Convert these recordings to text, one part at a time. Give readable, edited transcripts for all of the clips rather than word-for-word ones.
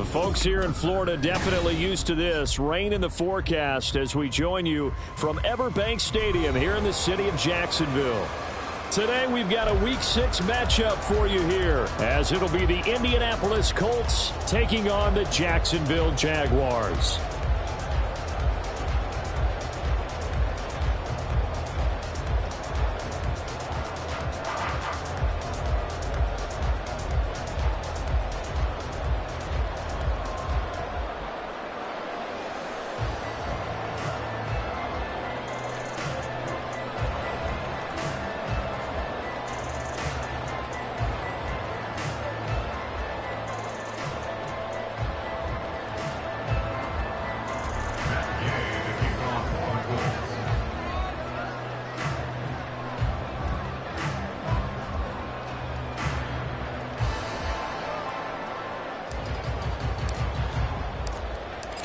The folks here in Florida definitely used to this. Rain in the forecast as we join you from Everbank Stadium here in the city of Jacksonville. Today we've got a Week 6 matchup for you here, as it'll be the Indianapolis Colts taking on the Jacksonville Jaguars.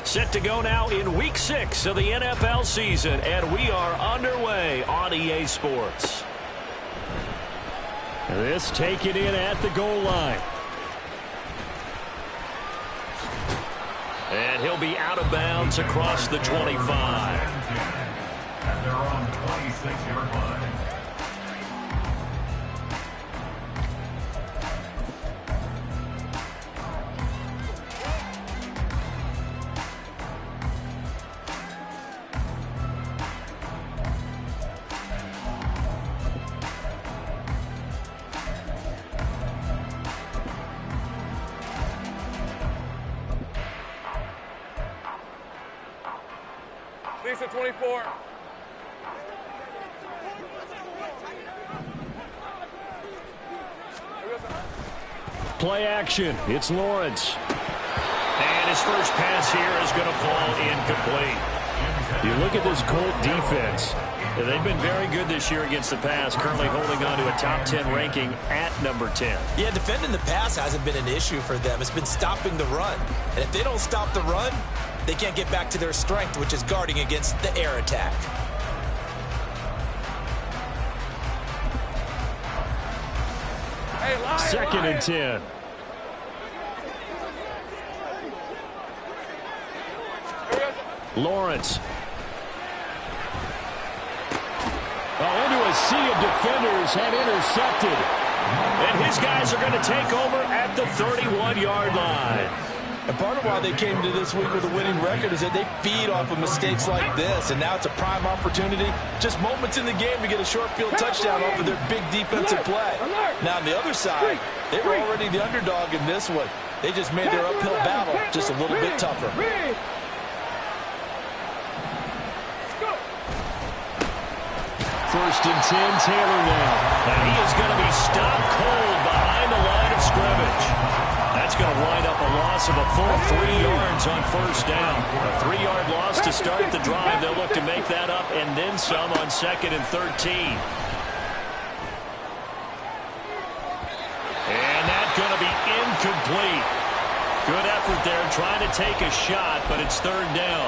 Set to go now in Week 6 of the NFL season, and we are underway on EA Sports. This taken in at the goal line. And he'll be out of bounds across the 25. And they're on the 26-yard line. Lisa 24. Play action. It's Lawrence. And his first pass here is going to fall incomplete. You look at this Colt defense. They've been very good this year against the pass, currently holding on to a top 10 ranking at number 10. Yeah, defending the pass hasn't been an issue for them. It's been stopping the run. And if they don't stop the run, they can't get back to their strength, which is guarding against the air attack. Hey, Lion, Second Lion. and 10. Lawrence. Oh, into a sea of defenders and intercepted. And his guys are going to take over at the 31-yard line. And part of why they came to this week with a winning record is that they feed off of mistakes like this, and now it's a prime opportunity, just moments in the game to get a short field touchdown off of their big defensive play. Now on the other side, they were already the underdog in this one. They just made their uphill battle just a little bit tougher. First and 10, Taylor now. And he is going to be stopped cold behind the line of scrimmage. That's going to wind up a loss of a full 3 yards on first down. A 3-yard loss to start the drive. They'll look to make that up and then some on 2nd and 13. And that's going to be incomplete. Good effort there trying to take a shot, but it's 3rd down.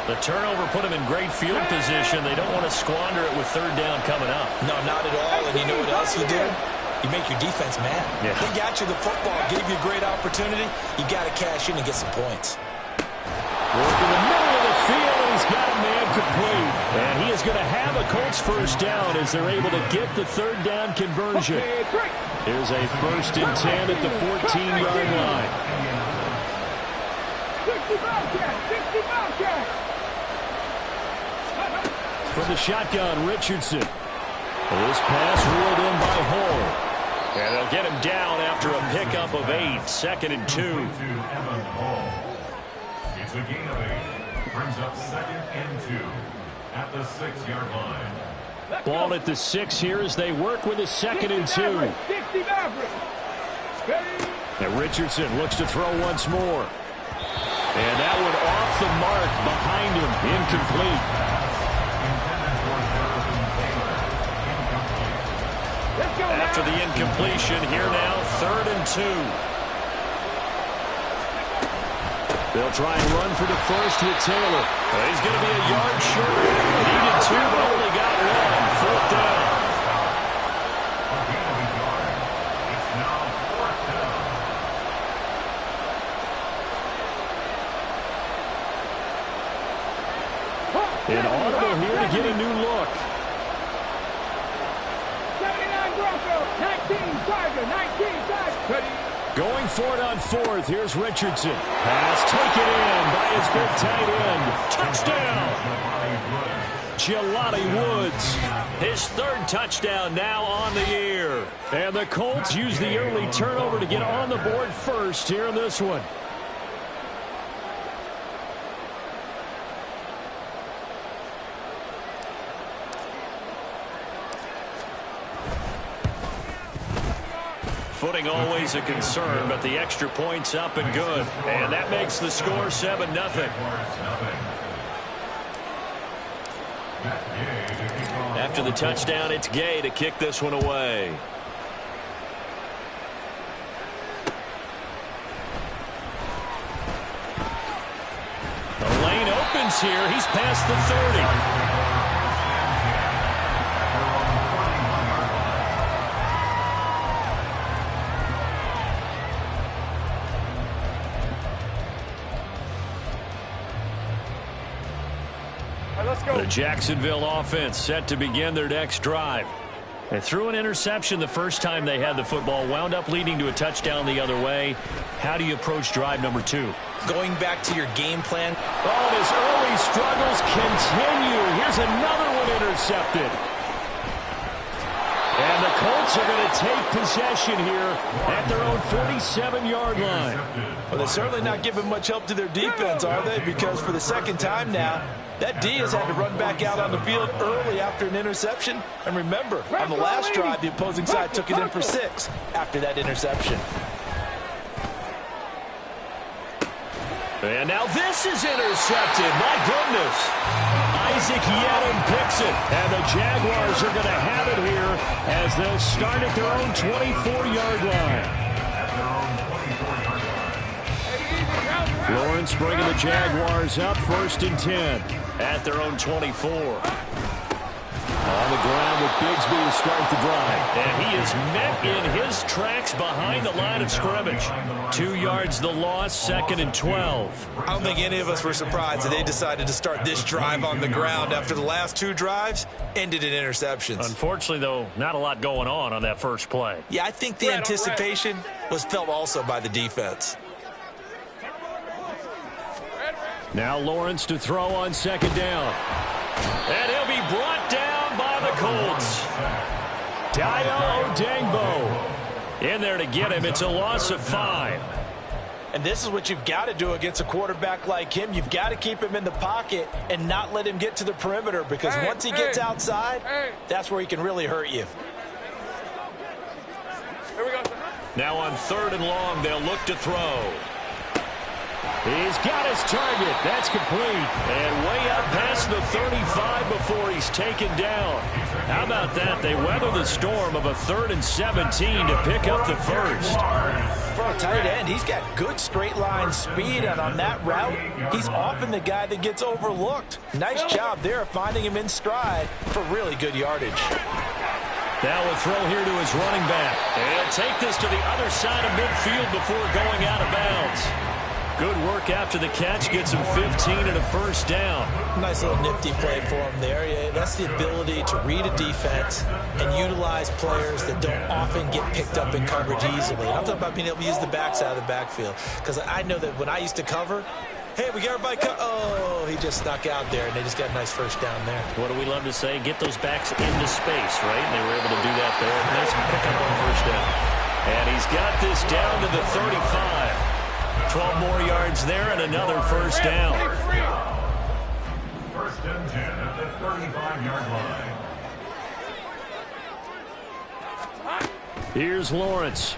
The turnover put them in great field position. They don't want to squander it with 3rd down coming up. No, not at all. And you know what else you do? You make your defense mad. Yeah. They got you the football, gave you a great opportunity. You got to cash in and get some points. Work in the middle of the field, and he's got a man complete. And he is going to have a Colts first down as they're able to get the 3rd down conversion. Here's a 1st and 10 at the 14-yard line. 60 Bobcat. From the shotgun, Richardson. This pass reeled in by Hall. And they'll get him down after a pickup of 8. 2nd and 2. It's a gain of 8. Brings up 2nd and 2 at the 6-yard line. Ball at the 6 here as they work with a 2nd and 2. 60 Maverick. And Richardson looks to throw once more. And that one off the mark behind him. Incomplete. After the incompletion, here now, 3rd and 2. They'll try and run for the first with Taylor. He's going to be a yard short. Needed 2, but only got 1. 4th down. It's now 4th down. audible here to get a new look. 79 Broncos, 19 Tiger, 19 Tiger. Going for it on fourth. Here's Richardson. Pass taken in by his big tight end. Touchdown. Jelani Woods. His third touchdown now on the year. And the Colts use the early turnover to get on the board first here in this one. Footing always a concern, but the extra point's up and good. And that makes the score 7-0. After the touchdown, it's Gay to kick this one away. The lane opens here. He's past the 30. The Jacksonville offense set to begin their next drive. They threw an interception the first time they had the football, wound up leading to a touchdown the other way. How do you approach drive number 2? Going back to your game plan. Oh, his early struggles continue. Here's another one intercepted. And the Colts are going to take possession here at their own 47-yard line. Well, they're certainly not giving much help to their defense, are they? Because for the second time now, that D has had to run back out on the field early after an interception. And remember, on the last drive, the opposing side took it in for 6 after that interception. And now this is intercepted. My goodness. Isaac Yedem picks it. And the Jaguars are going to have it here as they'll start at their own 24-yard line. Lawrence bringing the Jaguars up 1st and 10 at their own 24. On the ground with Bigsby to start the drive. And he is met in his tracks behind the line of scrimmage. 2 yards the loss, 2nd and 12. I don't think any of us were surprised that they decided to start this drive on the ground after the last 2 drives ended in interceptions. Unfortunately, though, not a lot going on that first play. Yeah, I think the anticipation was felt also by the defense. Now Lawrence to throw on 2nd down. And he'll be brought down by the Colts. Dayo Odeyingbo in there to get him. It's a loss of 5. And this is what you've got to do against a quarterback like him. You've got to keep him in the pocket and not let him get to the perimeter, because once he gets outside, that's where he can really hurt you. Here we go. Now on 3rd and long, they'll look to throw. He's got his target. That's complete. And way up past the 35 before he's taken down. How about that? They weather the storm of a 3rd and 17 to pick up the first. For a tight end, he's got good straight line speed, and on that route, he's often the guy that gets overlooked. Nice job there of finding him in stride for really good yardage. Now a throw here to his running back. And he'll take this to the other side of midfield before going out of bounds. Good work after the catch. Gets him 15 and a first down. Nice little nifty play for him there. Yeah, that's the ability to read a defense and utilize players that don't often get picked up in coverage easily. And I'm talking about being able to use the backside of the backfield. Because I know that when I used to cover, hey, we got everybody oh, he just snuck out there, and they just got a nice first down there. What do we love to say? Get those backs into space, right? And they were able to do that there. Nice pickup on first down. And he's got this down to the 35. 12 more yards there and another first down. 1st and 10 at the 35-yard line. Here's Lawrence.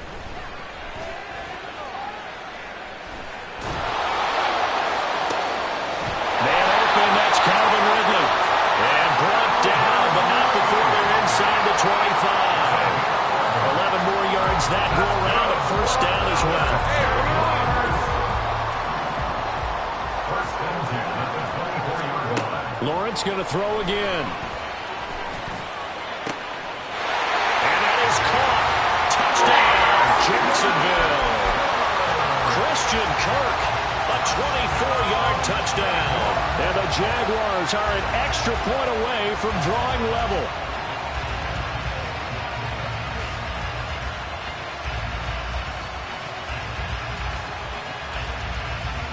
Man open, that's Calvin Ridley. And brought down, but not before they're inside the 25. 11 more yards that go around, a first down as well. Lawrence going to throw again. And that is caught. Touchdown, Jacksonville. Christian Kirk, a 24-yard touchdown. And the Jaguars are an extra point away from drawing level.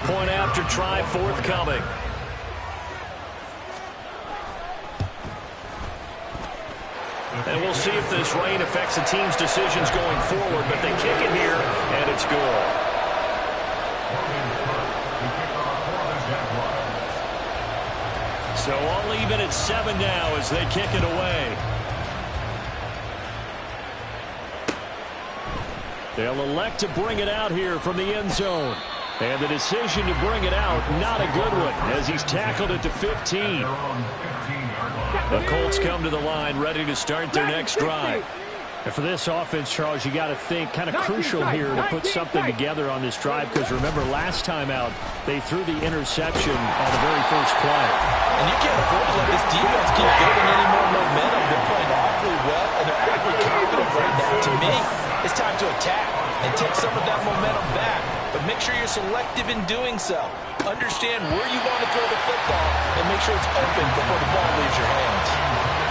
Point after try forthcoming. And we'll see if this rain affects the team's decisions going forward, but they kick it here, and it's good. So all even at 7 now as they kick it away. They'll elect to bring it out here from the end zone. And the decision to bring it out, not a good one, as he's tackled it to 15. The Colts come to the line, ready to start their next drive. And for this offense, Charles, you got to think kind of crucial here to put something together on this drive, because remember, last time out, they threw the interception on the very first play. And you can't afford to let this defense keep building any more momentum. They're playing awfully well, and they're awfully confident right now. To me, it's time to attack and take some of that momentum back. But make sure you're selective in doing so. Understand where you want to throw the football and make sure it's open before the ball leaves your hands.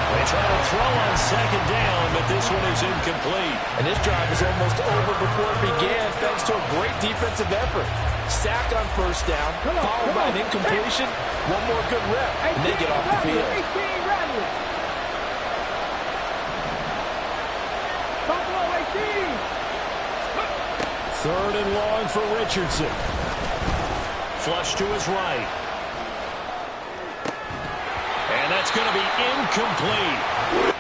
They try to throw on second down, but this one is incomplete. And this drive is almost over before it began thanks to a great defensive effort. Sack on first down, followed by an incompletion, one more good rep, and they get off the field. Third and long for Richardson. Flush to his right. And that's going to be incomplete.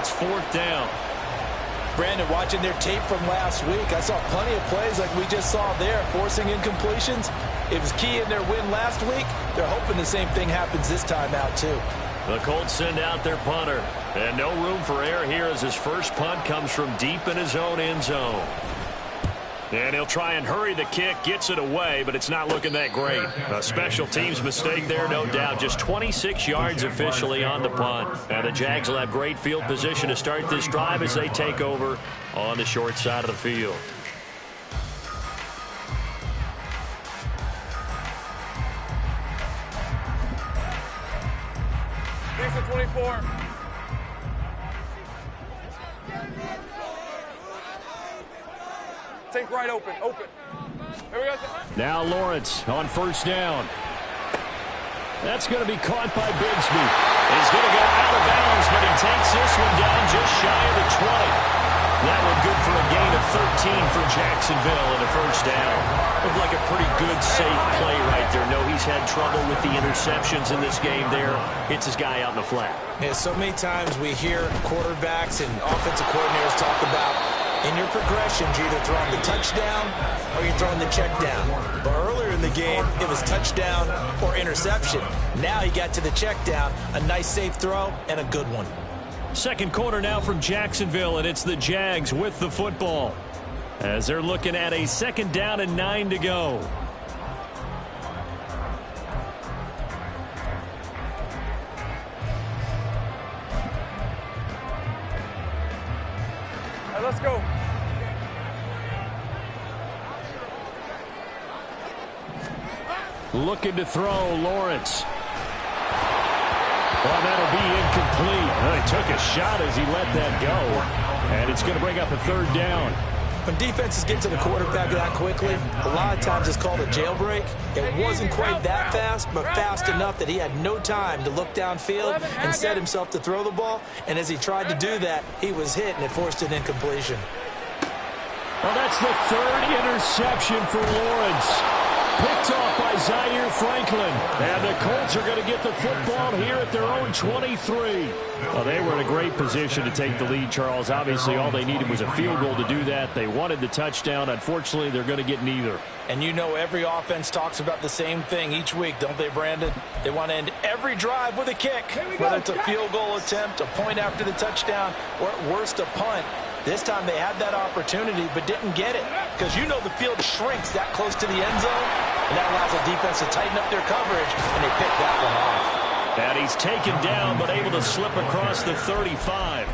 Fourth down. Brandon, watching their tape from last week, I saw plenty of plays like we just saw there, forcing incompletions. It was key in their win last week. They're hoping the same thing happens this time out, too. The Colts send out their punter. And no room for error here as his first punt comes from deep in his own end zone. And he'll try and hurry the kick, gets it away, but it's not looking that great. A special teams mistake there, no doubt. Just 26 yards officially on the punt. Now the Jags will have great field position to start this drive as they take over on the short side of the field. Thanks for 24. Think right open. Here we go. Now Lawrence on first down. That's going to be caught by Bigsby. He's going to go out of bounds, but he takes this one down just shy of the 20. That one good for a gain of 13 for Jacksonville and a first down. Looked like a pretty good, safe play right there. No, he's had trouble with the interceptions in this game there. Hits his guy out in the flat. Yeah, so many times we hear quarterbacks and offensive coordinators talk about in your progressions, you're either throwing the touchdown or you're throwing the check down. But earlier in the game, it was touchdown or interception. Now he got to the check down, a nice safe throw, and a good one. Second quarter now from Jacksonville, and it's the Jags with the football as they're looking at a second down and 9 to go. All right, let's go. Looking to throw, Lawrence. Well, that'll be incomplete. Well, he took a shot as he let that go. And it's going to bring up a third down. When defenses get to the quarterback that quickly, a lot of times it's called a jailbreak. It wasn't quite that fast, but fast enough that he had no time to look downfield and set himself to throw the ball. And as he tried to do that, he was hit, and it forced an incompletion. Well, that's the third interception for Lawrence. picked off by Zaire Franklin. And the Colts are going to get the football here at their own 23. Well, they were in a great position to take the lead, Charles. Obviously, all they needed was a field goal to do that. They wanted the touchdown. Unfortunately, they're going to get neither. And you know every offense talks about the same thing each week, don't they, Brandon? They want to end every drive with a kick. Whether it's a field goal attempt, a point after the touchdown, or at worst a punt. This time they had that opportunity but didn't get it, because you know the field shrinks that close to the end zone, and that allows the defense to tighten up their coverage, and they picked that one off. And he's taken down but able to slip across the 35.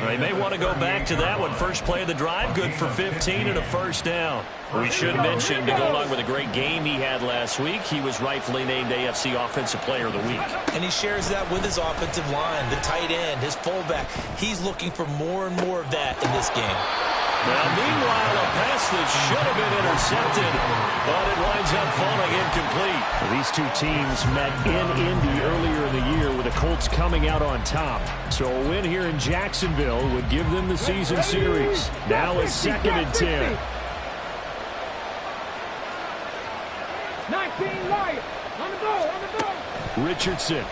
They may want to go back to that one. First play of the drive, good for 15 and a first down. We should mention, to go along with a great game he had last week, he was rightfully named AFC Offensive Player of the Week. And he shares that with his offensive line, the tight end, his fullback. He's looking for more and more of that in this game. Now, meanwhile, a pass that should have been intercepted, but it winds up falling incomplete. These two teams met in Indy earlier in the year with the Colts coming out on top. So a win here in Jacksonville would give them the season series. Now a 2nd and 10. 19 Lions. On the goal, on the goal. Richardson.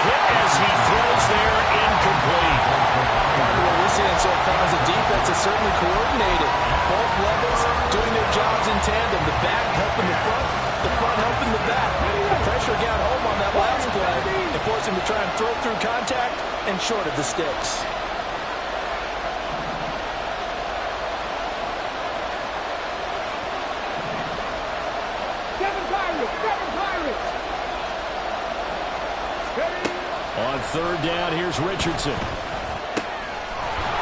Hit as he throws there, incomplete. Part of what we're seeing so far is the defense is certainly coordinated. Both levels doing their jobs in tandem. The back helping the front helping the back. The pressure got home on that last play. They forced him to try and throw through contact and short of the sticks. Seven Pirates. On 3rd down, here's Richardson.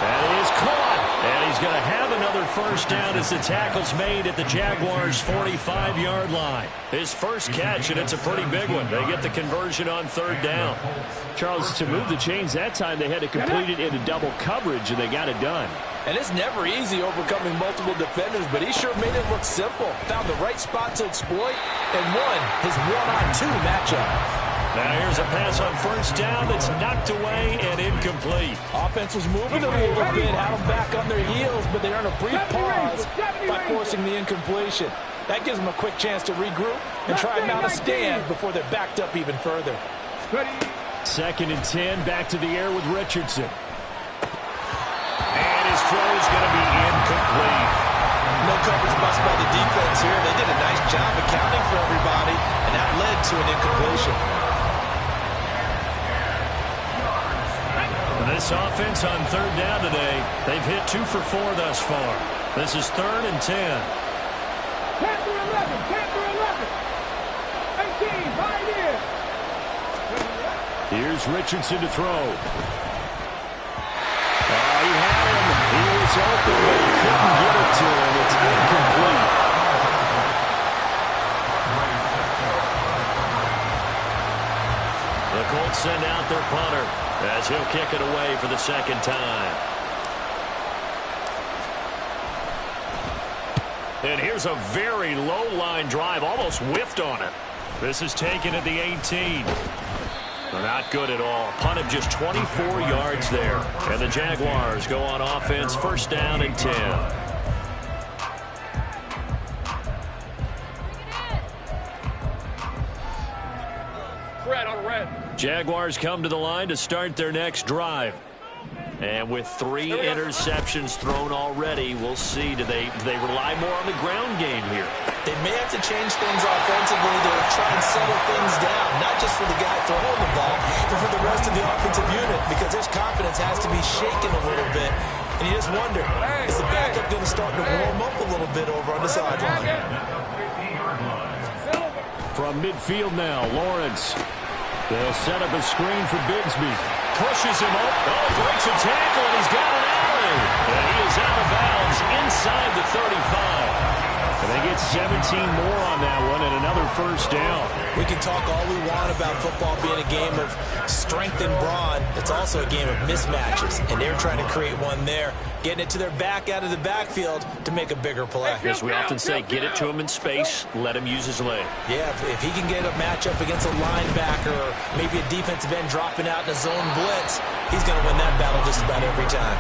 That is caught. And he's going to have another first down as the tackle's made at the Jaguars' 45-yard line. His first catch, and it's a pretty big one. They get the conversion on 3rd down. Charles, to move the chains that time, they had to complete it into double coverage, and they got it done. And it's never easy overcoming multiple defenders, but he sure made it look simple. Found the right spot to exploit and won his one-on-two matchup. Now here's a pass on 1st down that's knocked away and incomplete. Offense was moving a little bit, had them back on their heels, but they earned a brief pause by forcing the incompletion. That gives them a quick chance to regroup and try and mount a stand before they're backed up even further. 2nd and 10, back to the air with Richardson. And his throw is going to be incomplete. No coverage bust by the defense here. They did a nice job accounting for everybody, and that led to an incompletion. This offense on 3rd down today, they've hit 2 for 4 thus far. This is 3rd and 10. 10 for 11. 18, right here. Here's Richardson to throw. He had him. He was open, but he couldn't get it to him. It's incomplete. The Colts send out their punter as he'll kick it away for the 2nd time. And here's a very low line drive, almost whiffed on it. This is taken at the 18. Not good at all. Punt of just 24 yards there. And the Jaguars go on offense, 1st down and 10. Red on red. Jaguars come to the line to start their next drive. And with 3 interceptions thrown already, we'll see. Do they rely more on the ground game here? They may have to change things offensively to try and settle things down, not just for the guy throwing the ball, but for the rest of the offensive unit, because his confidence has to be shaken a little bit. And you just wonder, is the backup going to start to warm up a little bit over on the sideline? From midfield now, Lawrence. They'll set up a screen for Bigsby. Pushes him up. Oh, breaks a tackle, and he's got an alley. And he is out of bounds inside the 35. And they get 17 more on that one and another first down. We can talk all we want about football being a game of strength and brawn. It's also a game of mismatches, and they're trying to create one there, getting it to their back out of the backfield to make a bigger play. As we often say, get it to him in space, let him use his leg. Yeah, if he can get a matchup against a linebacker or maybe a defensive end dropping out in a zone blitz, he's going to win that battle just about every time.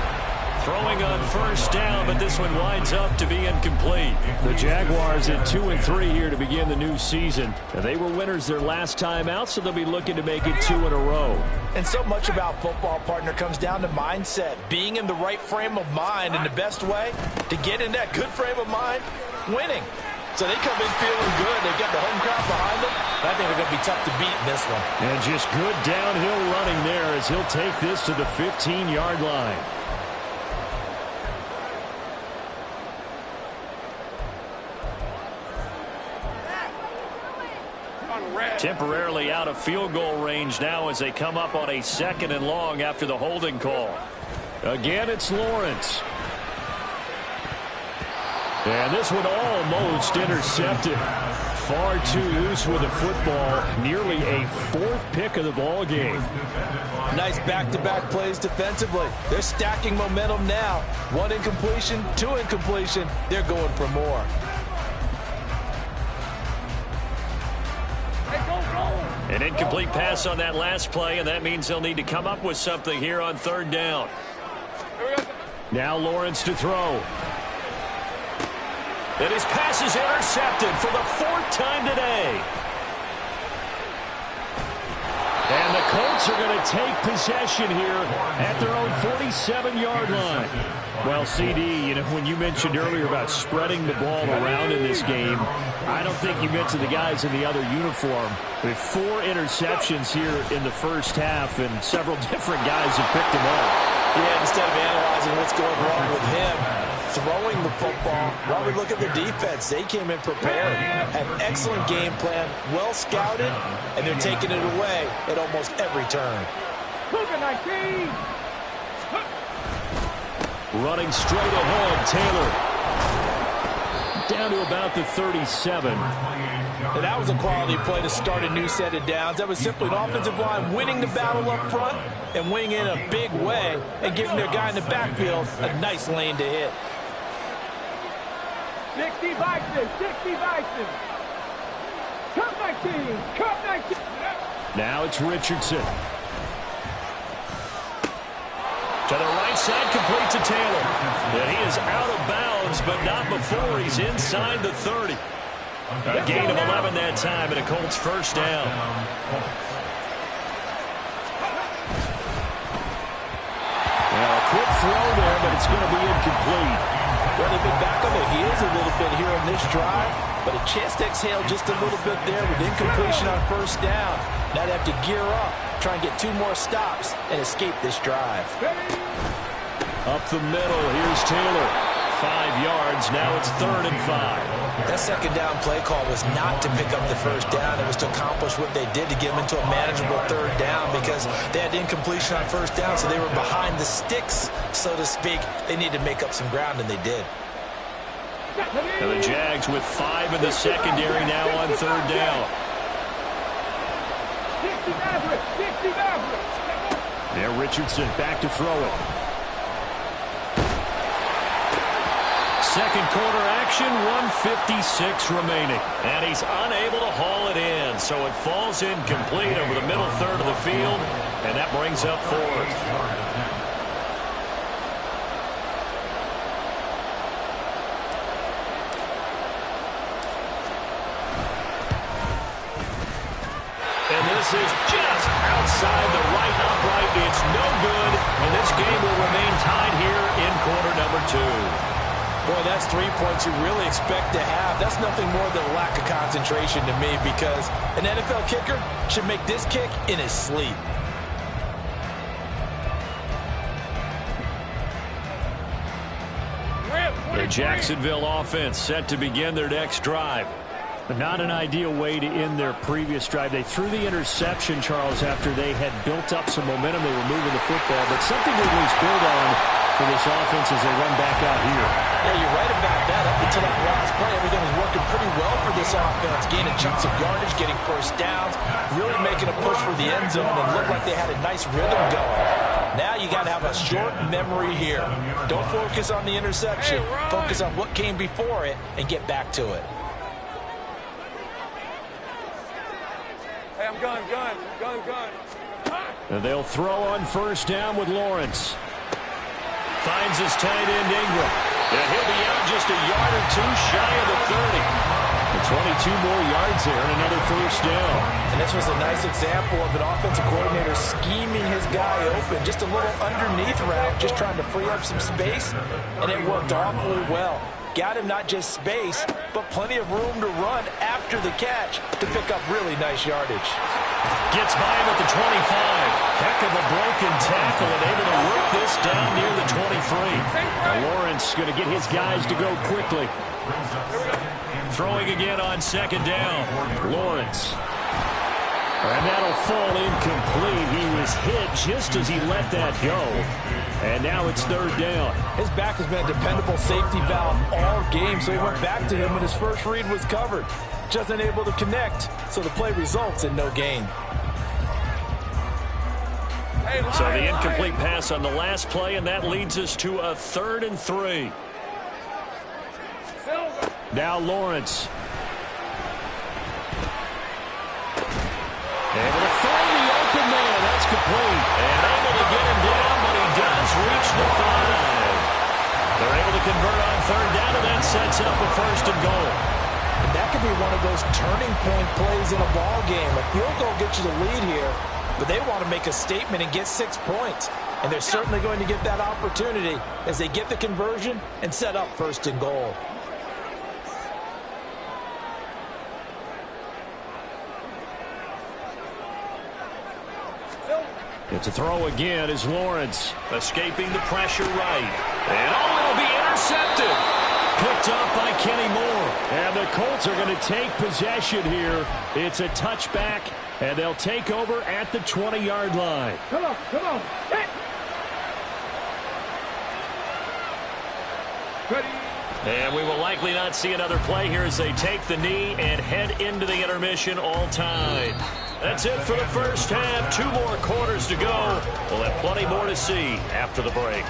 Throwing on first down, but this one winds up to be incomplete. The Jaguars at 2-3 here to begin the new season. And they were winners their last time out, so they'll be looking to make it 2 in a row. And so much about football, partner, comes down to mindset. Being in the right frame of mind, and the best way to get in that good frame of mind, winning. So they come in feeling good. They've got the home crowd behind them. I think they're going to be tough to beat in this one. And just good downhill running there as he'll take this to the 15-yard line. Temporarily out of field goal range now as they come up on a 2nd and long after the holding call. Again, it's Lawrence. And this one almost intercepted. Far too loose with the football. Nearly a 4th pick of the ball game. Nice back-to-back plays defensively. They're stacking momentum now. 1 incompletion, 2 incompletion. They're going for more. An incomplete pass on that last play, and that means they'll need to come up with something here on 3rd down. Now Lawrence to throw. And his pass is intercepted for the 4th time today. And the Colts are going to take possession here at their own 47-yard line. Well, CD, you know, when you mentioned earlier about spreading the ball around in this game, I don't think you mentioned the guys in the other uniform. With 4 interceptions here in the first half, and several different guys have picked them up. Yeah, instead of analyzing what's going wrong with him, throwing the football, while we look at the defense, they came in prepared. Had an excellent game plan, well scouted, and they're taking it away at almost every turn. Running straight ahead, Taylor. Down to about the 37. And that was a quality play to start a new set of downs. That was simply an offensive line winning the battle up front and winning in a big way and giving their guy in the backfield a nice lane to hit. 60 Vikings, 60 Vikings. Cup 19, Cup 19. Now it's Richardson. To the right side, complete to Taylor. And he is out of bounds, but not before he's inside the 30. A gain of 11 that time, and a Colts first down. Well, a quick throw there, but it's going to be incomplete. Well, they've been back on their heels a little bit here on this drive, but a chance to exhale just a little bit there with incompletion on first down. Now they have to gear up, try and get 2 more stops, and escape this drive. Up the middle, here's Taylor. 5 yards, now it's 3rd and 5. That 2nd down play call was not to pick up the first down. It was to accomplish what they did to get them into a manageable 3rd down because they had incompletion on first down, so they were behind the sticks, so to speak. They needed to make up some ground, and they did. And the Jags with 5 in the secondary now on 3rd down. 60 Maverick, 60 Maverick. There, Richardson back to throw it. 2nd quarter action, 1:56 remaining. And he's unable to haul it in, so it falls incomplete over the middle 3rd of the field, and that brings up 4th. And this is just outside the right upright. It's no good, and this game will remain tied here in quarter number 2. Boy, that's 3 points you really expect to have. That's nothing more than a lack of concentration to me because an NFL kicker should make this kick in his sleep. The Jacksonville offense set to begin their next drive. But not an ideal way to end their previous drive. They threw the interception, Charles, after they had built up some momentum. They were moving the football, but something to at least build on for this offense as they run back out here. Yeah, you're right about that. Up until that last play, everything was working pretty well for this offense. Gaining chunks of yardage, getting first downs, really making a push for the end zone, and looked like they had a nice rhythm going. Now you got to have a short memory here. Don't focus on the interception. Focus on what came before it and get back to it. Hey, I'm gun. And they'll throw on first down with Lawrence. Finds his tight end, Ingram. And he'll be out just a yard or two shy of the 30. And 22 more yards there and another first down. And this was a nice example of an offensive coordinator scheming his guy open. Just a little underneath route, just trying to free up some space. And it worked awfully well. Got him not just space, but plenty of room to run after the catch to pick up really nice yardage. Gets by him at the 25. Heck of a broken tackle and able to work this down near the 23. Now Lawrence going to get his guys to go quickly. Throwing again on second down. Lawrence. And that'll fall incomplete. He was hit just as he let that go. And now it's third down. His back has been a dependable safety valve all game, so he went back to him when his first read was covered. Just unable to connect, so the play results in no gain. So the incomplete pass on the last play, and that leads us to a 3rd and 3. Now Lawrence. Able to find the open man. That's complete. And able to get him down, but he does reach the 5. They're able to convert on third down, and that sets up a 1st and goal. And that could be one of those turning point plays in a ball game. A field goal gets you the lead here, but they want to make a statement and get 6 points. And they're certainly going to get that opportunity as they get the conversion and set up 1st and goal. It's a throw again as Lawrence escaping the pressure right. And it'll be intercepted. Picked up by Kenny Moore. And the Colts are going to take possession here. It's a touchback, and they'll take over at the 20-yard line. Come on, come on. Hit. Ready. And we will likely not see another play here as they take the knee and head into the intermission all tied. That's it for the first half. 2 more quarters to go. We'll have plenty more to see after the break.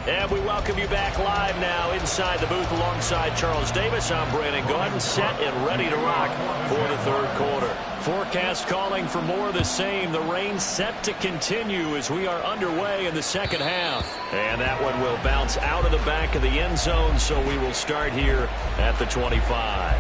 And we welcome you back live now inside the booth alongside Charles Davis. I'm Brandon Gaudin, set and ready to rock for the 3rd quarter. Forecast calling for more of the same. The rain set to continue as we are underway in the 2nd half. And that one will bounce out of the back of the end zone, so we will start here at the 25.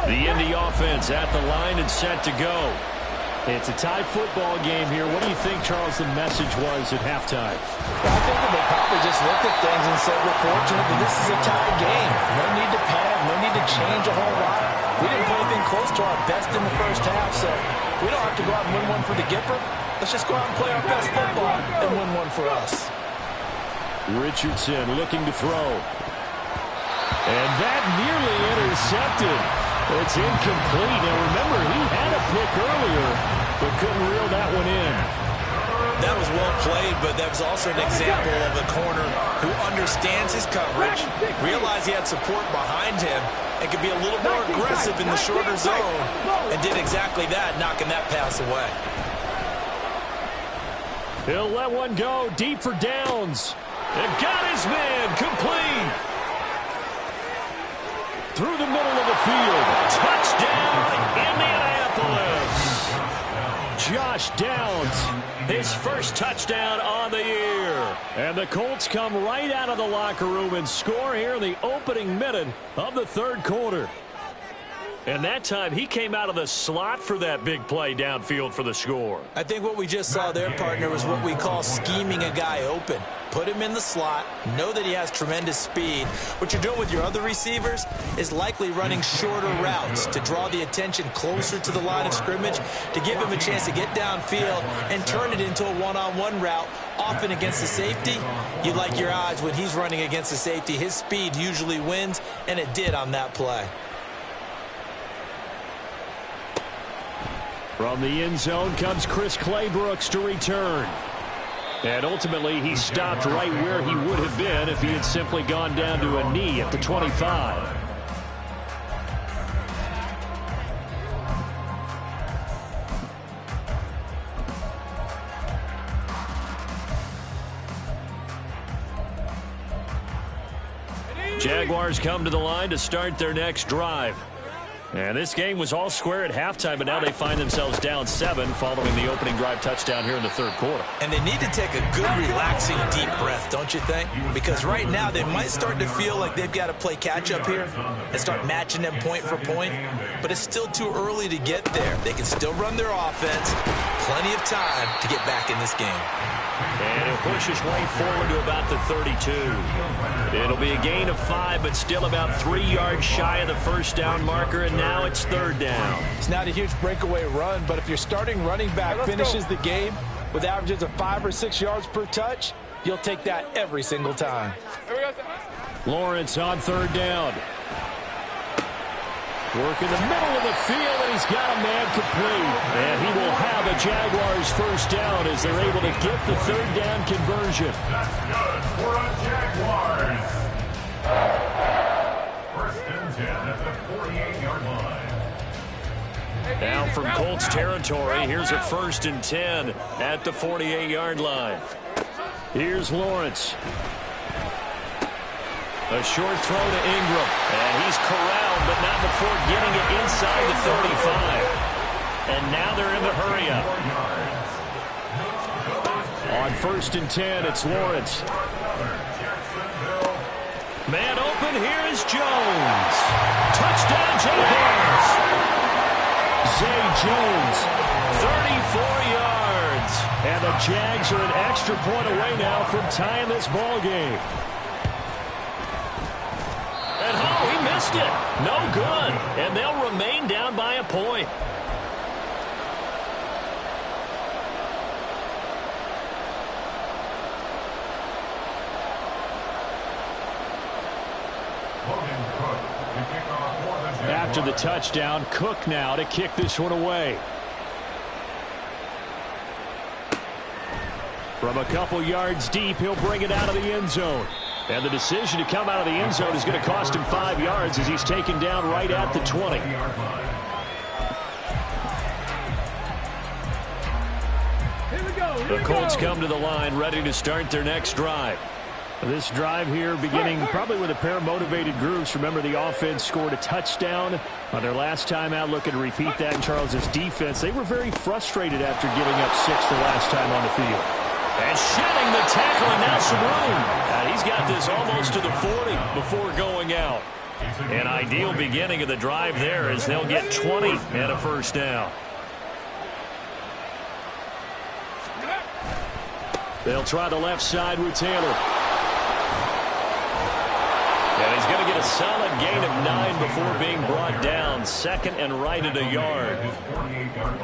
The Indy offense at the line and set to go. It's a tie football game here. What do you think, Charles, the message was at halftime? Well, I think that they probably just looked at things and said, we're fortunate that this is a tie game. No need to panic, no need to change a whole lot. We didn't play anything close to our best in the first half, so we don't have to go out and win one for the Gipper. Let's just go out and play our best football and win one for us. Richardson looking to throw. And that nearly intercepted. It's incomplete. Now, remember, he had a pick earlier, but couldn't reel that one in. That was well played, but that was also an example of a corner who understands his coverage, realized he had support behind him, and could be a little more aggressive in the shorter zone, and did exactly that, knocking that pass away. He'll let one go deep for Downs. And got his man complete. Through the middle of the field. Touchdown, Indianapolis. Josh Downs, his first touchdown on the year. And the Colts come right out of the locker room and score here in the opening minute of the 3rd quarter. And that time, he came out of the slot for that big play downfield for the score. I think what we just saw there, partner, was what we call scheming a guy open. Put him in the slot, know that he has tremendous speed. What you're doing with your other receivers is likely running shorter routes to draw the attention closer to the line of scrimmage, to give him a chance to get downfield and turn it into a one-on-one route, often against the safety. You like your odds when he's running against the safety. His speed usually wins, and it did on that play. From the end zone comes Chris Claybrooks to return. And ultimately, he stopped right where he would have been if he had simply gone down to a knee at the 25. Jaguars come to the line to start their next drive. And this game was all square at halftime, but now they find themselves down 7 following the opening drive touchdown here in the third quarter. And they need to take a good, relaxing, deep breath, don't you think? Because right now they might start to feel like they've got to play catch-up here and start matching them point for point. But it's still too early to get there. They can still run their offense. Plenty of time to get back in this game. And he'll push his way forward to about the 32. It'll be a gain of 5, but still about 3 yards shy of the first down marker, and now it's third down. It's not a huge breakaway run, but if your starting running back finishes the game with averages of 5 or 6 yards per touch, you'll take that every single time. Lawrence on third down. Work in the middle of the field, and he's got a man complete. And he will have a Jaguars first down as they're able to get the third down conversion. That's good for a Jaguars. First and 10 at the 48-yard line. Now from Colts territory, here's a first and 10 at the 48-yard line. Here's Lawrence. A short throw to Ingram, and he's corralled, but not before getting it inside the 35. And now they're in the hurry-up. On first and 10, it's Lawrence. Man open, here is Jones. Touchdown, Jaguars. Zay Jones, 34 yards. And the Jags are an extra point away now from tying this ball game. And oh, he missed it. No good. And they'll remain down by a point. After the touchdown, Cook now to kick this one away. From a couple yards deep, he'll bring it out of the end zone. And the decision to come out of the end zone is going to cost him 5 yards as he's taken down right at the 20. The Colts come to the line ready to start their next drive. This drive here beginning probably with a pair of motivated groups. Remember, the offense scored a touchdown on their last time out. Looking to repeat that in Charles' defense. They were very frustrated after giving up 6 the last time on the field. And shedding the tackle, and now some room. And he's got this almost to the 40 before going out. An ideal beginning of the drive there as they'll get 20 and a first down. They'll try the left side with Taylor. And he's going to get a solid gain of 9 before being brought down. Second and right at a yard.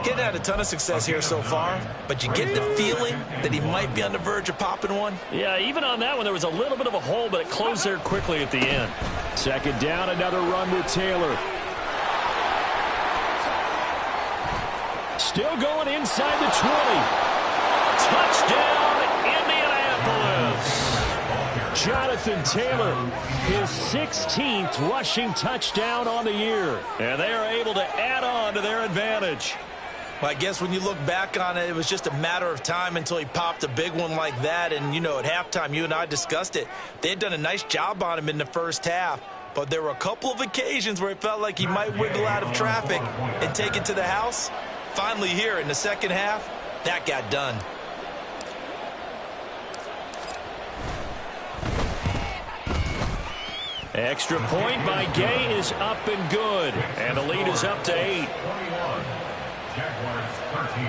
He hadn't had a ton of success here so far, but you get the feeling that he might be on the verge of popping one. Yeah, even on that one, there was a little bit of a hole, but it closed there quickly at the end. Second down, another run with Taylor. Still going inside the 20. Touchdown, Indianapolis. Jonathan Taylor, his 16th rushing touchdown on the year. And they are able to add on to their advantage. Well, I guess when you look back on it, it was just a matter of time until he popped a big one like that. And, you know, at halftime, you and I discussed it. They had done a nice job on him in the first half. But there were a couple of occasions where it felt like he might wiggle out of traffic and take it to the house. Finally here in the second half, that got done. Extra point by Gay is up and good. And the lead is up to 8. Jaguars 13.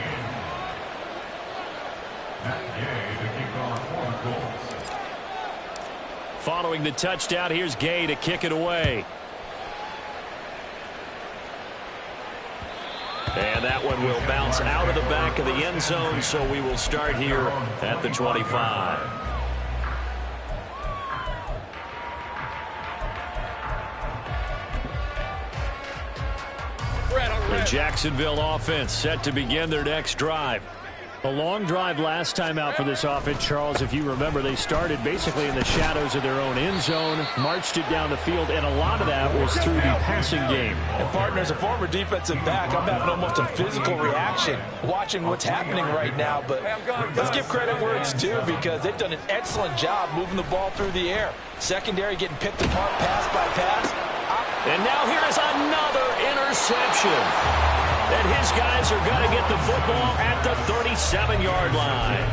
Matt Gay to kick off for the Colts. Following the touchdown, here's Gay to kick it away. And that one will bounce out of the back of the end zone, so we will start here at the 25. The Jacksonville offense set to begin their next drive. A long drive last time out for this offense, Charles. If you remember, they started basically in the shadows of their own end zone, marched it down the field, and a lot of that was through the passing game. And, partner, as a former defensive back, I'm having almost a physical reaction watching what's happening right now. But let's give credit where it's due, because they've done an excellent job moving the ball through the air. Secondary getting picked apart pass by pass. And now here is another interception. And his guys are going to get the football at the 37-yard line.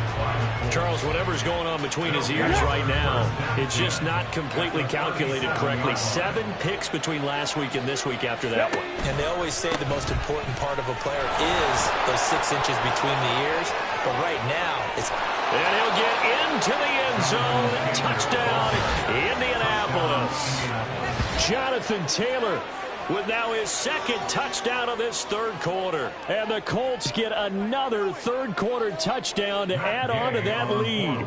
Charles, whatever's going on between his ears right now, it's just not completely calculated correctly. 7 picks between last week and this week after that one. And they always say the most important part of a player is those 6 inches between the ears. But right now, it's... And he'll get into the end zone. Touchdown, Indianapolis. Jonathan Taylor with now his 2nd touchdown of this 3rd quarter. And the Colts get another 3rd quarter touchdown to add on to that lead.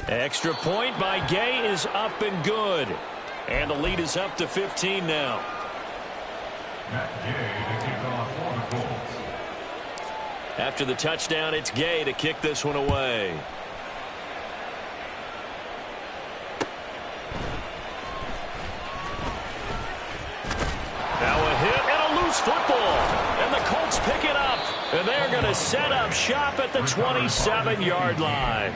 Extra point by Gay is up and good. And the lead is up to 15 now. Matt Gay to kick off for the Colts. After the touchdown, it's Gay to kick this one away. Now a hit and a loose football. And the Colts pick it up. And they're going to set up shop at the 27-yard line.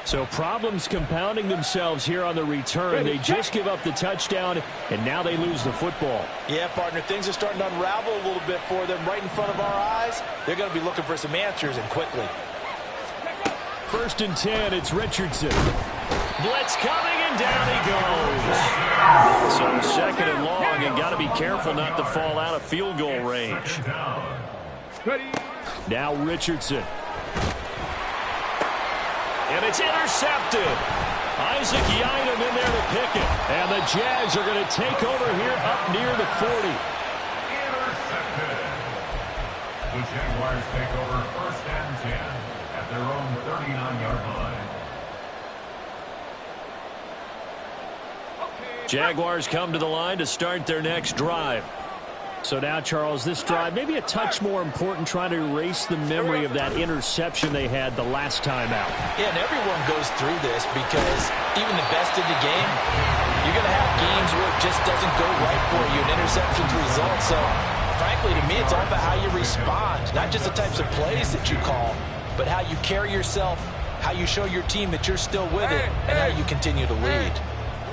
So problems compounding themselves here on the return. They just give up the touchdown, and now they lose the football. Yeah, partner, things are starting to unravel a little bit for them right in front of our eyes. They're going to be looking for some answers, and quickly. 1st and 10, it's Richardson. Blitz coming, and down he goes. So 2nd and long, and got to be careful not to fall out of field goal range. Now Richardson. And it's intercepted. Isaac Yiadom in there to pick it. And the Jags are going to take over here up near the 40. Intercepted. The Jaguars take over 1st and 10 at their own 39-yard line. Jaguars come to the line to start their next drive. So now, Charles, this drive maybe a touch more important, trying to erase the memory of that interception they had the last time out. Yeah, and everyone goes through this, because even the best in the game, you're going to have games where it just doesn't go right for you, and interceptions result. So, frankly, to me, it's all about how you respond, not just the types of plays that you call, but how you carry yourself, how you show your team that you're still with it, and how you continue to lead.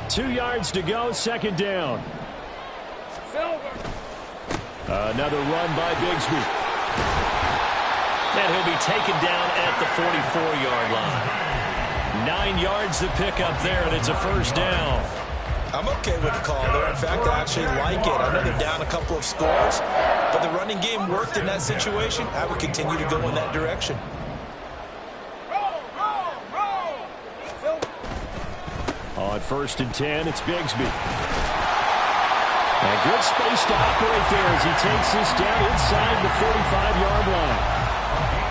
2 yards to go, 2nd down. Another run by Bigsby. And he'll be taken down at the 44-yard line. 9 yards to pick up there, and it's a 1st down. I'm okay with the call there. In fact, I actually like it. I know they're down a couple of scores, but the running game worked in that situation. I would continue to go in that direction. On 1st and 10, it's Bigsby. And good space to operate there as he takes this down inside the 45-yard line.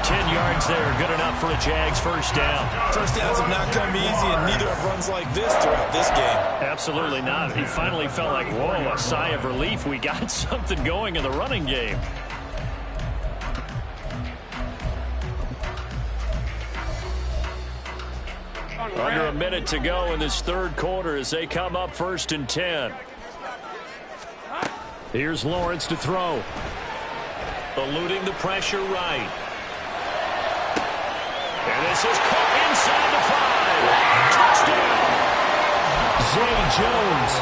10 yards there, good enough for a Jags 1st down. 1st downs have not come easy, and neither have runs like this throughout this game. Absolutely not. He finally felt like, whoa, a sigh of relief. We got something going in the running game. Under a minute to go in this 3rd quarter as they come up 1st and 10. Here's Lawrence to throw. Eluding the pressure right. And this is caught inside the 5. Touchdown! Zay Jones.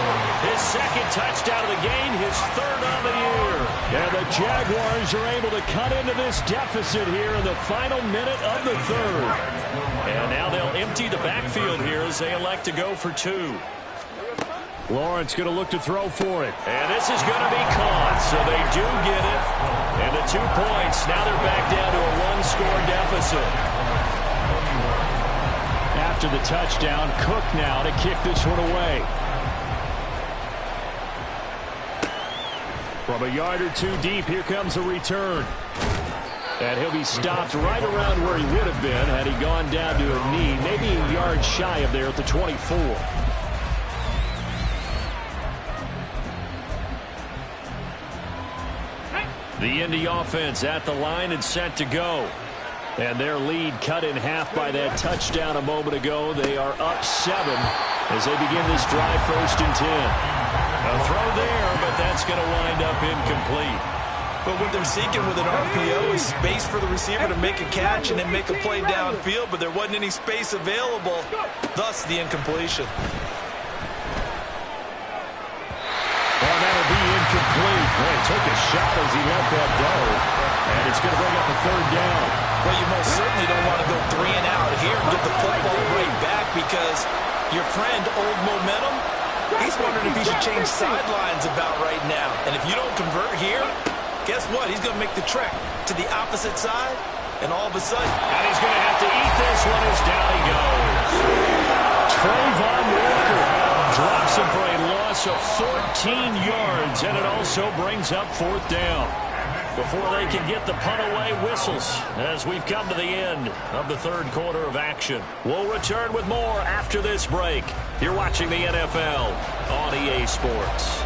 His 2nd touchdown of the game, his 3rd of the year. And the Jaguars are able to cut into this deficit here in the final minute of the 3rd. And now they'll empty the backfield here as they elect to go for 2. Lawrence going to look to throw for it. And this is going to be caught, so they do get it. And the 2 points, now they're back down to a 1-score deficit. After the touchdown, Cook now to kick this one away. From a yard or 2 deep, here comes a return. And he'll be stopped right around where he would have been had he gone down to a knee, maybe a yard shy of there at the 24. The Indy offense at the line and set to go. And their lead cut in half by that touchdown a moment ago. They are up 7 as they begin this drive, 1st and 10. A throw there, but that's going to wind up incomplete. But what they're seeking with an RPO is space for the receiver to make a catch and then make a play downfield, but there wasn't any space available, thus the incompletion. Well, that'll be incomplete. Boy, he took a shot as he let that go, and it's going to bring up a 3rd down. Well, you most certainly don't want to go 3 and out here and get the football right back because your friend, Old Momentum, he's wondering if he should change sidelines about right now. And if you don't convert here, guess what? He's going to make the trek to the opposite side, and all of a sudden... And he's going to have to eat this one as down he goes. Trayvon Walker drops him for a loss of 14 yards, and it also brings up 4th down. Before they can get the punt away, whistles as we've come to the end of the 3rd quarter of action. We'll return with more after this break. You're watching the NFL on EA Sports.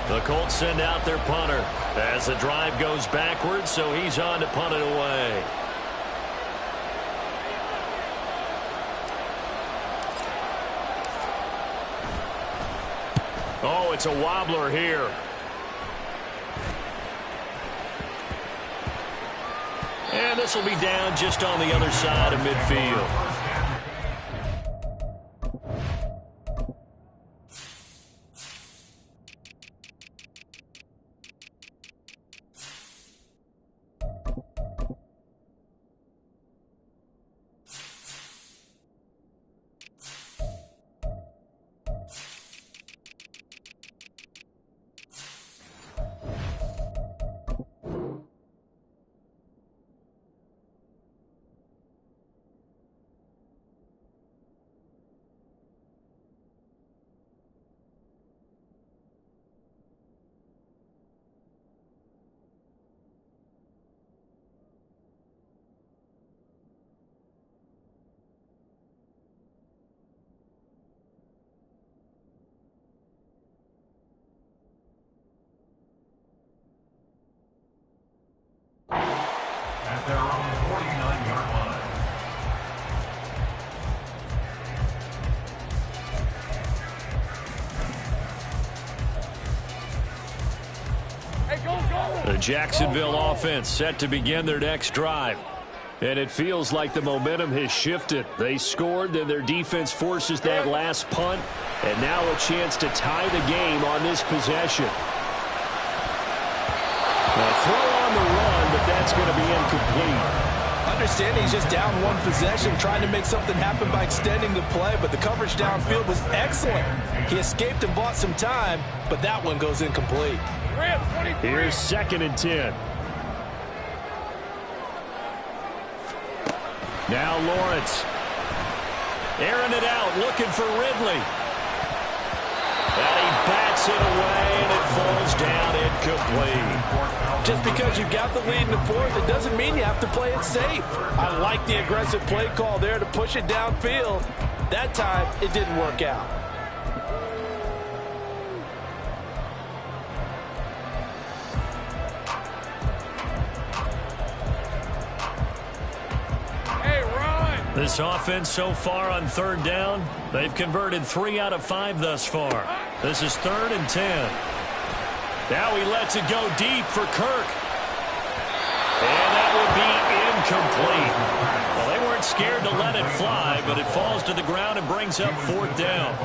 The Colts send out their punter as the drive goes backwards, so he's on to punt it away. Oh, it's a wobbler here. And this will be down just on the other side of midfield. At their own 49-yard line. Hey, go! The Jacksonville offense set to begin their next drive. And it feels like the momentum has shifted. They scored, then their defense forces that last punt, and now a chance to tie the game on this possession. A throw on the run, but that's going to be incomplete. Understanding he's just down 1 possession, trying to make something happen by extending the play, but the coverage downfield was excellent. He escaped and bought some time, but that one goes incomplete. Here's 2nd and 10. Now Lawrence. Airing it out, looking for Ridley. And he bats it away, and it falls down incomplete. Just because you got the lead in the 4th, it doesn't mean you have to play it safe. I like the aggressive play call there to push it downfield. That time, it didn't work out. This offense so far on 3rd down, they've converted 3 out of 5 thus far. This is 3rd and 10. Now he lets it go deep for Kirk. And that will be incomplete. Well, they weren't scared to let it fly, but it falls to the ground and brings up 4th down.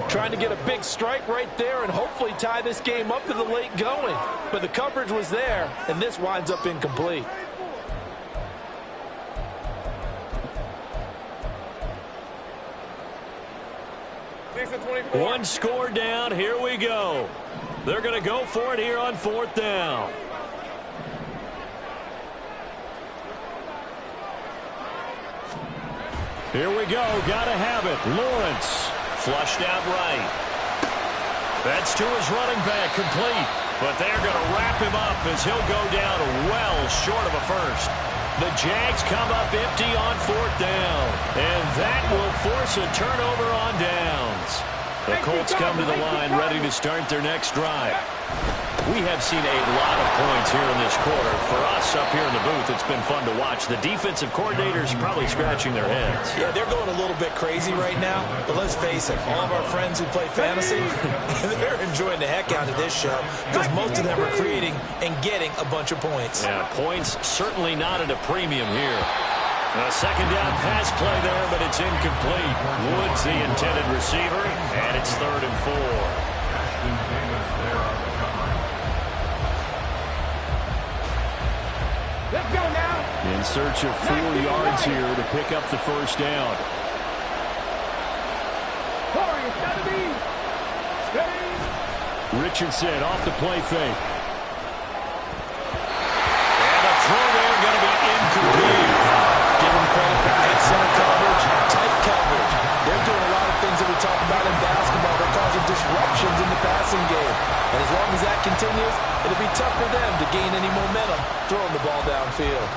Trying to get a big strike right there and hopefully tie this game up to the late going. But the coverage was there, and this winds up incomplete. One score down. Here we go. They're going to go for it here on 4th down. Here we go. Got to have it. Lawrence flushed out right. That's to his running back. Complete. But they're going to wrap him up as he'll go down well short of a first. The Jags come up empty on 4th down. And that will force a turnover on downs. The Colts come to the line ready to start their next drive. We have seen a lot of points here in this quarter. For us up here in the booth, it's been fun to watch. The defensive coordinators probably scratching their heads. Yeah, they're going a little bit crazy right now. But let's face it, all of our friends who play fantasy, they're enjoying the heck out of this show because most of them are creating and getting a bunch of points. Yeah, points certainly not at a premium here. A second down pass play there, but it's incomplete. Woods the intended receiver, and it's 3rd and 4. Let's go now. In search of 4 yards here to pick up the first down. Corey, it's got to be. Steady. Richardson off the play fake. And the throw there going to be incomplete. Give them credit for excellent coverage, tight coverage. They're doing a lot of things that we talk about in basketball. They're causing disruptions in the passing game. And as long as that continues, it'll be tough for them to gain any momentum throwing the ball downfield.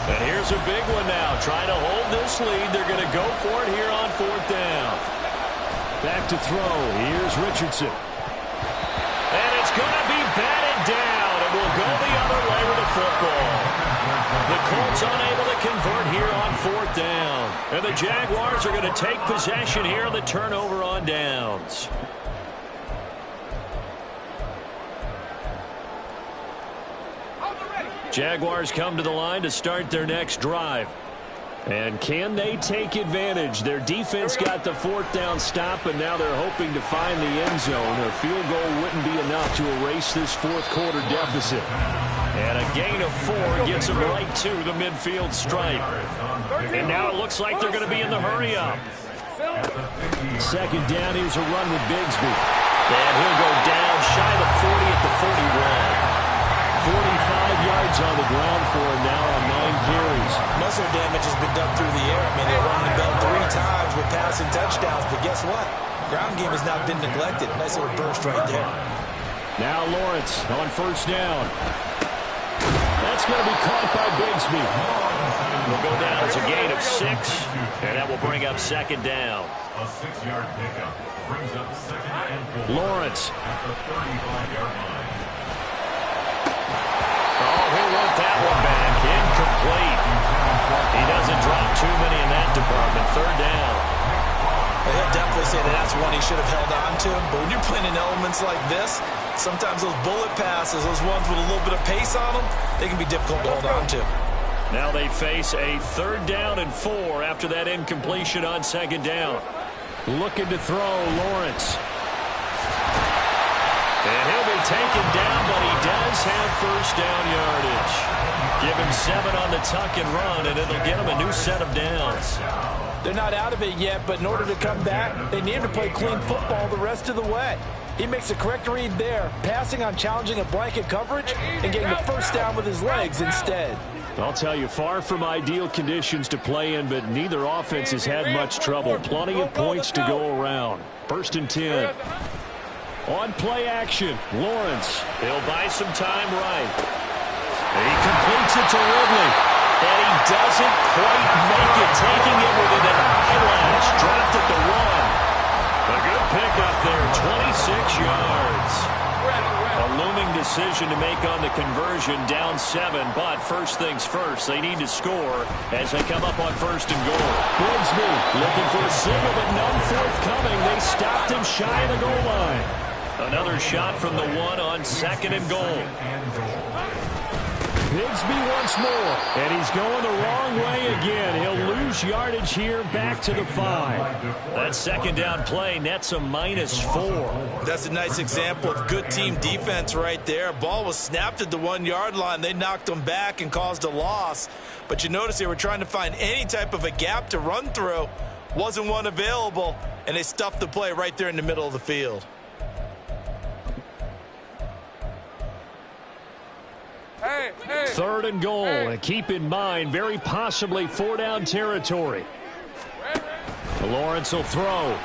And here's a big one now. Trying to hold this lead. They're going to go for it here on 4th down. Back to throw. Here's Richardson. And it's going to be batted down. And will go the other way with the football. The Colts unable to convert here on 4th down. And the Jaguars are going to take possession here on the turnover on downs. Jaguars come to the line to start their next drive. And can they take advantage? Their defense got the 4th down stop, and now they're hoping to find the end zone. A field goal wouldn't be enough to erase this 4th quarter deficit. And a gain of 4 gets them right to the midfield stripe. And now it looks like they're going to be in the hurry-up. Second down, here's a run with Bigsby. And he'll go down shy of 40 at the 41. 45 yards on the ground for him now on 9 carries. Muscle damage has been done through the air. I mean, they rung the bell 3 times with passing touchdowns, but guess what? Ground game has not been neglected. Nice little burst right there. Now Lawrence on 1st down. That's going to be caught by Bigsby. Will go down as a gain of 6, and that will bring up 2nd down. A 6-yard pickup brings up 2nd and 4. Lawrence. At the 35-yard line. Oh, he'll want that one back. Incomplete. He doesn't drop too many in that department. 3rd down. Well, he'll definitely say that that's one he should have held on to. But when you're playing in elements like this, sometimes those bullet passes, those ones with a little bit of pace on them, they can be difficult to hold on to. Now they face a 3rd down and 4 after that incompletion on 2nd down. Looking to throw, Lawrence. And he'll be taken down, but he does have 1st down yardage. Give him 7 on the tuck and run, and it'll get him a new set of downs. They're not out of it yet, but in order to come back, they need to play clean football the rest of the way. He makes a correct read there, passing on challenging a blanket coverage and getting the 1st down with his legs instead. I'll tell you, far from ideal conditions to play in, but neither offense has had much trouble. Plenty of points to go around. 1st and 10. On play action, Lawrence. He'll buy some time right. And he completes it to Ridley. And he doesn't quite make it, taking it within an eyelash. Dropped at the 1. A good pickup there, 26 yards. A looming decision to make on the conversion, down 7. But first things first, they need to score as they come up on 1st and goal. Bigsby looking for a signal, but none forthcoming. They stopped him shy of the goal line. Another shot from the 1 on 2nd and goal. Bigsby once more, and he's going the wrong way again. He'll lose yardage here back to the 5. That 2nd down play nets a -4. That's a nice example of good team defense right there. Ball was snapped at the 1-yard line. They knocked him back and caused a loss. But you notice they were trying to find any type of a gap to run through. Wasn't one available, and they stuffed the play right there in the middle of the field. Hey, Third and goal, and keep in mind, very possibly 4-down territory. Lawrence will throw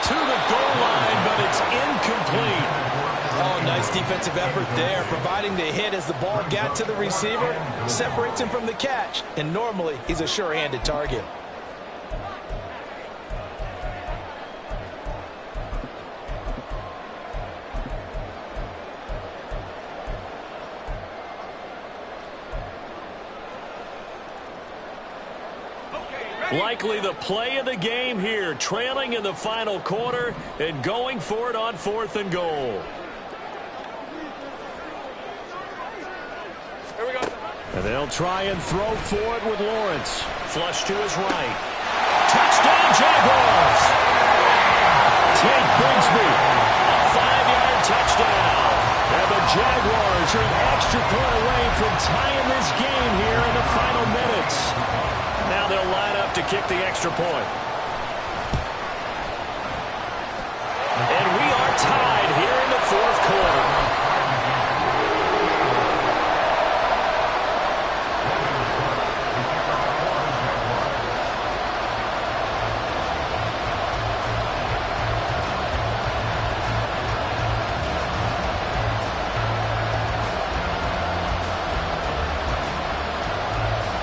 to the goal line, but it's incomplete. Oh, nice defensive effort there, providing the hit as the ball got to the receiver, separates him from the catch, and normally he's a sure-handed target. Likely the play of the game here, trailing in the final quarter and going for it on 4th and goal. Here we go. And they'll try and throw for it with Lawrence. Flush to his right. Touchdown, Jaguars! Tate Bigsby, a 5-yard touchdown. And the Jaguars are an extra point away from tying this game here in the final minutes. Now they'll line up to kick the extra point. And we are tied here in the 4th quarter.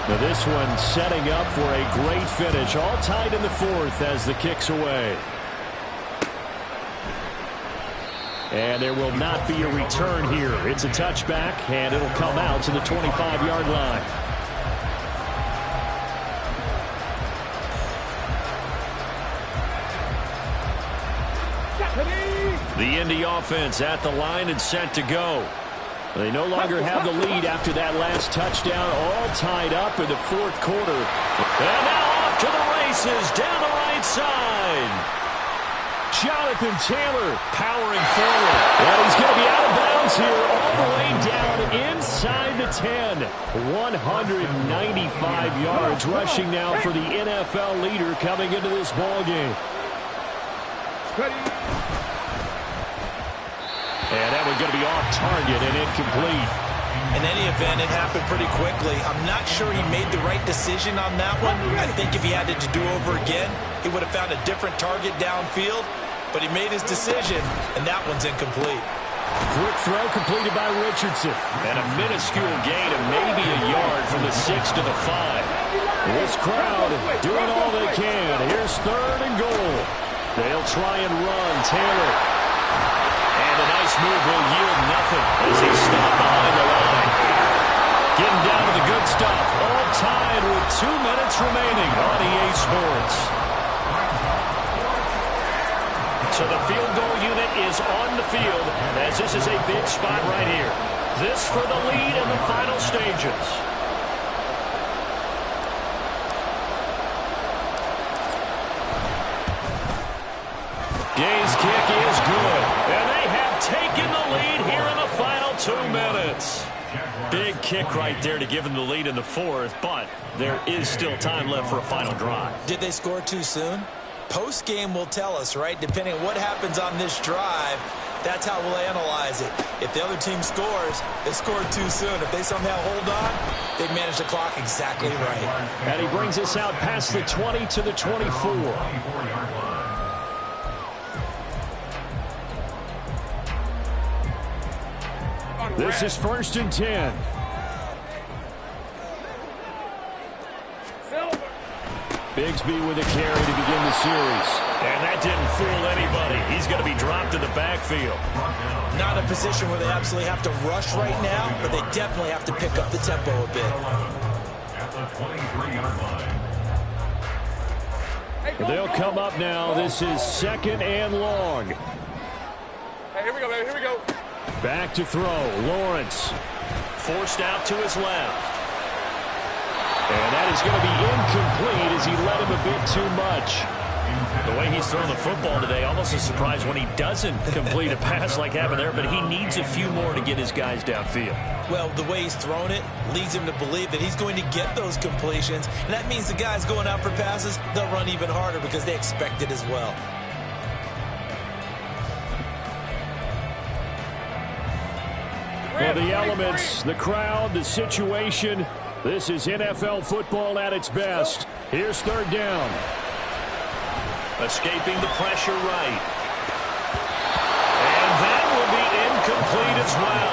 Now this one setting up for a great finish. All tied in the 4th as the kick's away. And there will not be a return here. It's a touchback, and it'll come out to the 25-yard line. The Indy offense at the line and set to go. They no longer have the lead after that last touchdown, all tied up in the 4th quarter. And now off to the races down the right side. Jonathan Taylor powering forward. And he's going to be out of bounds here all the way down inside the 10. 195 yards rushing now for the NFL leader coming into this ballgame. And that one's going to be off target and incomplete. In any event, it happened pretty quickly. I'm not sure he made the right decision on that one. I think if he had it to do over again, he would have found a different target downfield. But he made his decision, and that one's incomplete. Quick throw completed by Richardson. And a minuscule gain of maybe a yard from the 6 to the 5. This crowd doing all they can. Here's 3rd and goal. They'll try and run. Taylor. And a nice move will yield nothing as he stopped behind the line. Getting down to the good stuff. All tied with 2 minutes remaining on EA Sports. So the field goal unit is on the field as this is a big spot right here. This for the lead in the final stages. Gay's kick is good. And they have taken the lead here in the final 2 minutes. Big kick right there to give them the lead in the 4th, but there is still time left for a final drive. Did they score too soon? Post-game will tell us, right? Depending on what happens on this drive, that's how we'll analyze it. If the other team scores, they scored too soon. If they somehow hold on, they've managed the clock exactly right. And he brings us out past the 20 to the 24. This is 1st and 10. Bigsby with a carry to begin the series. And that didn't fool anybody. He's going to be dropped in the backfield. Not a position where they absolutely have to rush right now, but they definitely have to pick up the tempo a bit. At the 23-yard line. They'll come up now. This is 2nd and long. Hey, here we go, baby. Here we go. Back to throw. Lawrence forced out to his left. And that is going to be incomplete as he led him a bit too much. The way he's throwing the football today, almost a surprise when he doesn't complete a pass like happened there, but he needs a few more to get his guys downfield. Well, the way he's thrown it leads him to believe that he's going to get those completions, and that means the guys going out for passes, they'll run even harder because they expect it as well. Well, the elements, the crowd, the situation, this is NFL football at its best. Here's third down. Escaping the pressure right. And that will be incomplete as well.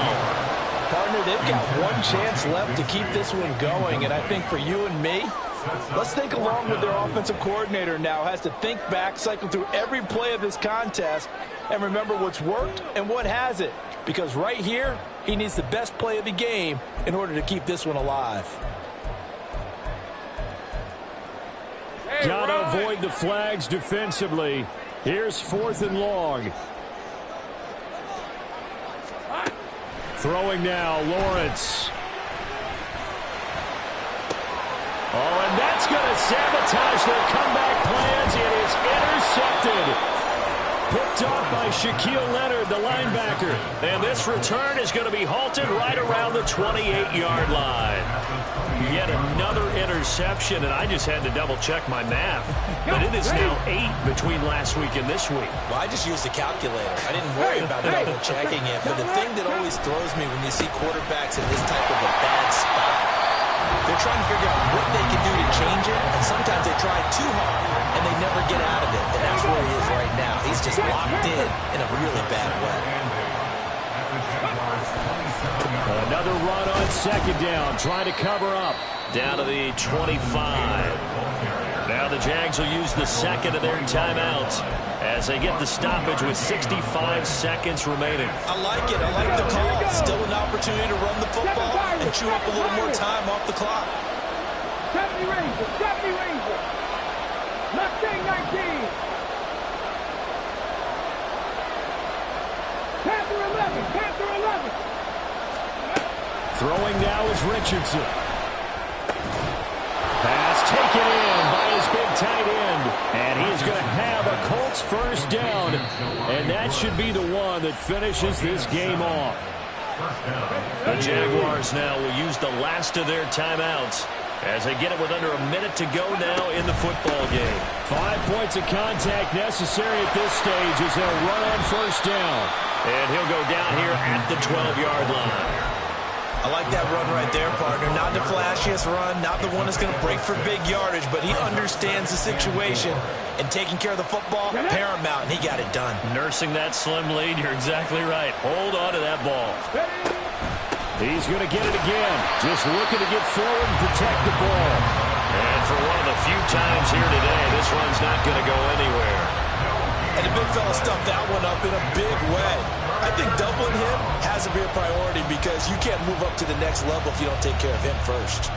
Partner, they've got one chance left to keep this one going, and I think for you and me, let's think along with their offensive coordinator now. Has to think back, cycle through every play of this contest, and remember what's worked and what hasn't. Because right here, he needs the best play of the game in order to keep this one alive. Got to avoid the flags defensively. Here's 4th and long. Throwing now, Lawrence. Oh, and that's going to sabotage their comeback plans. It is intercepted. Picked off by Shaquille Leonard, the linebacker. And this return is going to be halted right around the 28-yard line. Yet another interception, and I just had to double-check my math. But it is now 8 between last week and this week. Well, I just used a calculator. I didn't worry about double-checking it. But the thing that always throws me when you see quarterbacks in this type of a bad spot, they're trying to figure out what they can do to change it, and sometimes they try too hard, and they never get out of it. And that's where he is right now. He's just locked in a really bad way. Another run on second down, trying to cover up. Down to the 25. Now the Jags will use the second of their timeouts as they get the stoppage with 65 seconds remaining. I like it. I like the call. Still an opportunity to run the football and chew up a little more time off the clock. 70 Razor. Mustang 19. Panther 11. Throwing now is Richardson. Pass taken in by his big tight end. And he is going to have a Colts first down. And that should be the one that finishes this game off. The Jaguars now will use the last of their timeouts as they get it with under a minute to go now in the football game. 5 points of contact necessary at this stage as they'll run on first down. And he'll go down here at the 12-yard line. I like that run right there, partner. Not the flashiest run, not the one that's going to break for big yardage, but he understands the situation, and taking care of the football, paramount, and he got it done. Nursing that slim lead, you're exactly right. Hold on to that ball. He's going to get it again. Just looking to get forward and protect the ball. And for one of the few times here today, this run's not going to go anywhere. And the big fella stuffed that one up in a big way. I think doubling him has to be a priority because you can't move up to the next level if you don't take care of him first.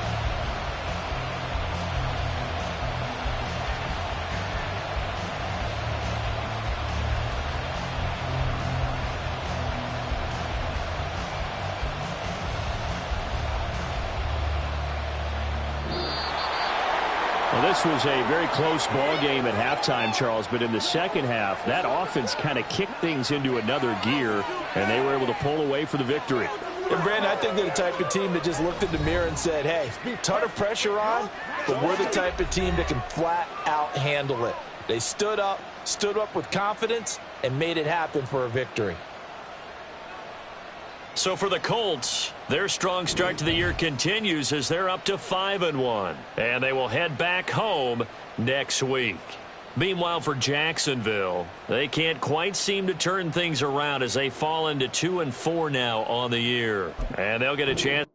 Well, this was a very close ball game at halftime, Charles, but in the second half, that offense kind of kicked things into another gear, and they were able to pull away for the victory. And, Brandon, I think they're the type of team that just looked in the mirror and said, hey, ton of pressure on, but we're the type of team that can flat out handle it. They stood up with confidence, and made it happen for a victory. So for the Colts, their strong start to the year continues as they're up to 5-1. And they will head back home next week. Meanwhile, for Jacksonville, they can't quite seem to turn things around as they fall into 2-4 now on the year. And they'll get a chance.